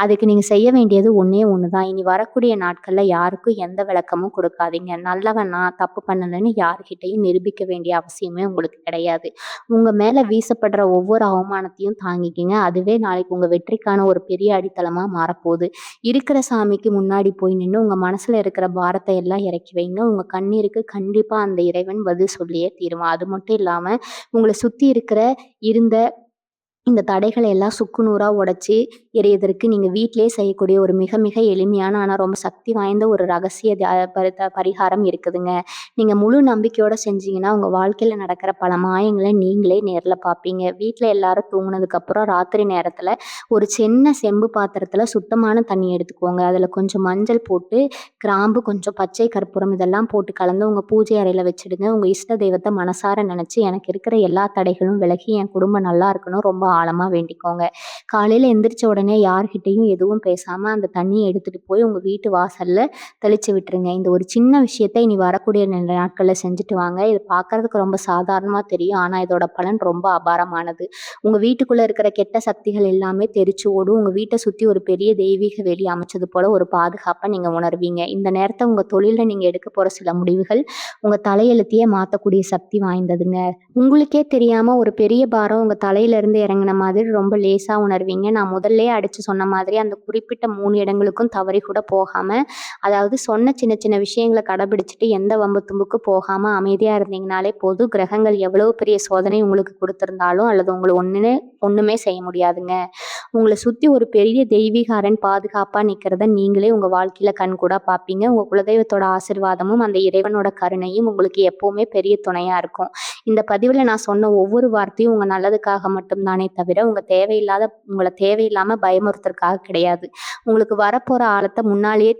அதுக்கு நீங்க செய்ய வேண்டியது ஒண்ணே ஒண்ணுதான். இனி வரக்கூடிய நாட்கள்ல யாருக்கும் எந்த விளக்கமும் கொடுக்காதீங்க. நல்லவன் நான் தப்பு பண்ணலன்னு யாருக்கிட்டையும் நிரூபிக்க வேண்டிய அவசியமே உங்களுக்கு கிடையாது. உங்க மேல வீசப்படுற ஒவ்வொரு அவமானத்தையும் தாங்கிக்கிங்க. அதுவே நாளைக்கு உங்க வெற்றிக்கான ஒரு பெரிய அடித்தளமா மாறப்போகுது. இருக்கிற சாமிக்கு முன்னாடி போய் நின்று உங்க மனசுல இருக்கிற பாரத்தை எல்லாம் இறக்கி வைங்க. உங்க கண்ணீருக்கு கண்டிப்பா அந்த இறைவன் பதில் சொல்லியே தீருவான். அது மட்டும் இல்லாம உங்களை சுத்தி இருந்த இந்த தடைகளை எல்லாம் சுக்குநூறா உடைச்சு எறியதற்கு நீங்க வீட்டிலேயே செய்யக்கூடிய ஒரு மிக மிக எளிமையான ஆனா ரொம்ப சக்தி வாய்ந்த ஒரு ரகசிய பரிகாரம் இருக்குதுங்க. நீங்க முழு நம்பிக்கையோட செஞ்சீங்கன்னா உங்க வாழ்க்கையில நடக்கிற பல மாயங்களை நீங்களே நேர்ல பார்ப்பீங்க. வீட்டுல எல்லாரும் தூங்குனதுக்கு அப்புறம் ராத்திரி நேரத்துல ஒரு சின்ன செம்பு பாத்திரத்துல சுத்தமான தண்ணி எடுத்துக்கோங்க. அதுல கொஞ்சம் மஞ்சள் போட்டு கிராம்பு கொஞ்சம் பச்சை கற்பூரம் இதெல்லாம் போட்டு கலந்து உங்க பூஜை அறையில வச்சிடுங்க. உங்க இஷ்ட தெய்வத்தை மனசார நினைச்சு எனக்கு இருக்கிற எல்லா தடைகளும் விலகி என் குடும்பம் நல்லா இருக்கணும் ரொம்ப ஆழமா வேண்டிக்கோங்க. காலையில எந்திரிச்ச உடனே யார்கிட்டையும் எதுவும் பேசாம அந்த தண்ணியை எடுத்துட்டு போய் உங்க வீட்டு வாசல்ல தெளிச்சு விட்டுருங்க. இந்த ஒரு சின்ன விஷயத்தை இனி வரக்கூடிய நாட்கள்ல செஞ்சுட்டு வாங்க. இது பார்க்கறதுக்கு ரொம்ப சாதாரணமா தெரியும். ஆனா இதோட பலன் ரொம்ப அபாரமானது. உங்க வீட்டுக்குள்ள இருக்கிற கெட்ட சக்திகள் எல்லாமே தெரிச்சு ஓடும். உங்க வீட்டை சுத்தி ஒரு பெரிய தெய்வீக வேலி அமைச்சது போல ஒரு பாதுகாப்பை நீங்க உணர்வீங்க. இந்த நேரத்தை உங்க தொழில நீங்க எடுக்க போற சில முடிவுகள் உங்க தலையெழுத்தையே மாத்தக்கூடிய சக்தி வாய்ந்ததுங்க. உங்களுக்கே தெரியாம ஒரு பெரிய பாரம் உங்க தலையில இருந்து இறங்கின மாதிரி ரொம்ப லேசா உணர்வீங்க. நான் முதல்லயே அடிச்சு சொன்ன மாதிரி அந்த குறிப்பிட்ட 3 இடங்களுக்கும் தவறி கூட போகாம, அதாவது சொன்ன சின்ன சின்ன விஷயங்களை கடைபிடிச்சிட்டு எந்த வம்பு தும்புக்கு போகாம அமைதியா இருந்தீங்கனாலே போதும். கிரகங்கள் எவ்வளவு பெரிய சோதனை உங்களுக்கு கொடுத்திருந்தாலும் அல்லது உங்களை ஒண்ணுமே செய்ய முடியாதுங்க. உங்களை சுத்தி ஒரு பெரிய தெய்வீக அரண் பாதுகாப்பா நிக்கிறத நீங்களே உங்க வாழ்க்கையில கண்கூடா பார்ப்பீங்க. உங்க குலதெய்வத்தோட ஆசீர்வாதமும் அந்த இறைவனோட கருணையும் உங்களுக்கு எப்பவுமே பெரிய துணையா இருக்கும். இந்த பதிவுல நான் சொன்ன ஒவ்வொரு வார்த்தையும் உங்க நல்லதுக்காக மட்டும்தானே தவிர உங்களை தேவையில்லாம பயமுறுத்துறதுக்காக கிடையாது. உங்களுக்கு வரப்போற ஆபத்தை முன்னாடியே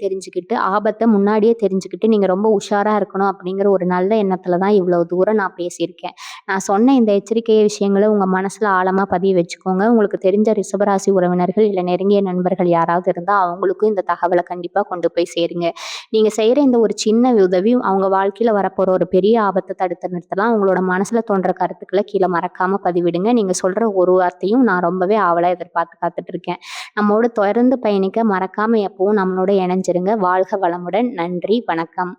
தெரிஞ்சுக்கிட்டு நீங்க ரொம்ப உஷாரா இருக்கணும் அப்படிங்கிற ஒரு நல்ல எண்ணத்துல தான் இவ்வளவு தூரம் நான் பேசியிருக்கேன். நான் சொன்ன இந்த எச்சரிக்கை விஷயங்களை உங்க மனசுல ஆழமா பதிய வச்சுக்கோங்க. உங்களுக்கு தெரிஞ்ச ரிஷபராசி உறவினர்கள் இல்ல நெருங்கிய நண்பர்கள் யாராவது இருந்தா அவங்களுக்கும் இந்த தகவலை கண்டிப்பா கொண்டு போய் சேருங்க. நீங்க செய்யற இந்த ஒரு சின்ன உதவி அவங்க வாழ்க்கையில வரப்போற ஒரு பெரிய ஆபத்தை தடுத்து நிறுத்தலாம். உங்களோட மனசுல தோன்ற கருத்துக்களை கீழே மறக்காம பதிவிடுங்க. நீங்க சொல்ற ஒரு வார்த்தையும் நான் ரொம்பவே ஆவலா எதிர்பார்த்து காத்துட்டு இருக்கேன். நம்மோட தொடர்ந்து பயணிக்க மறக்காம எப்பவும் நம்மளோட இணைஞ்சிருங்க. வாழ்க வளமுடன். நன்றி, வணக்கம்.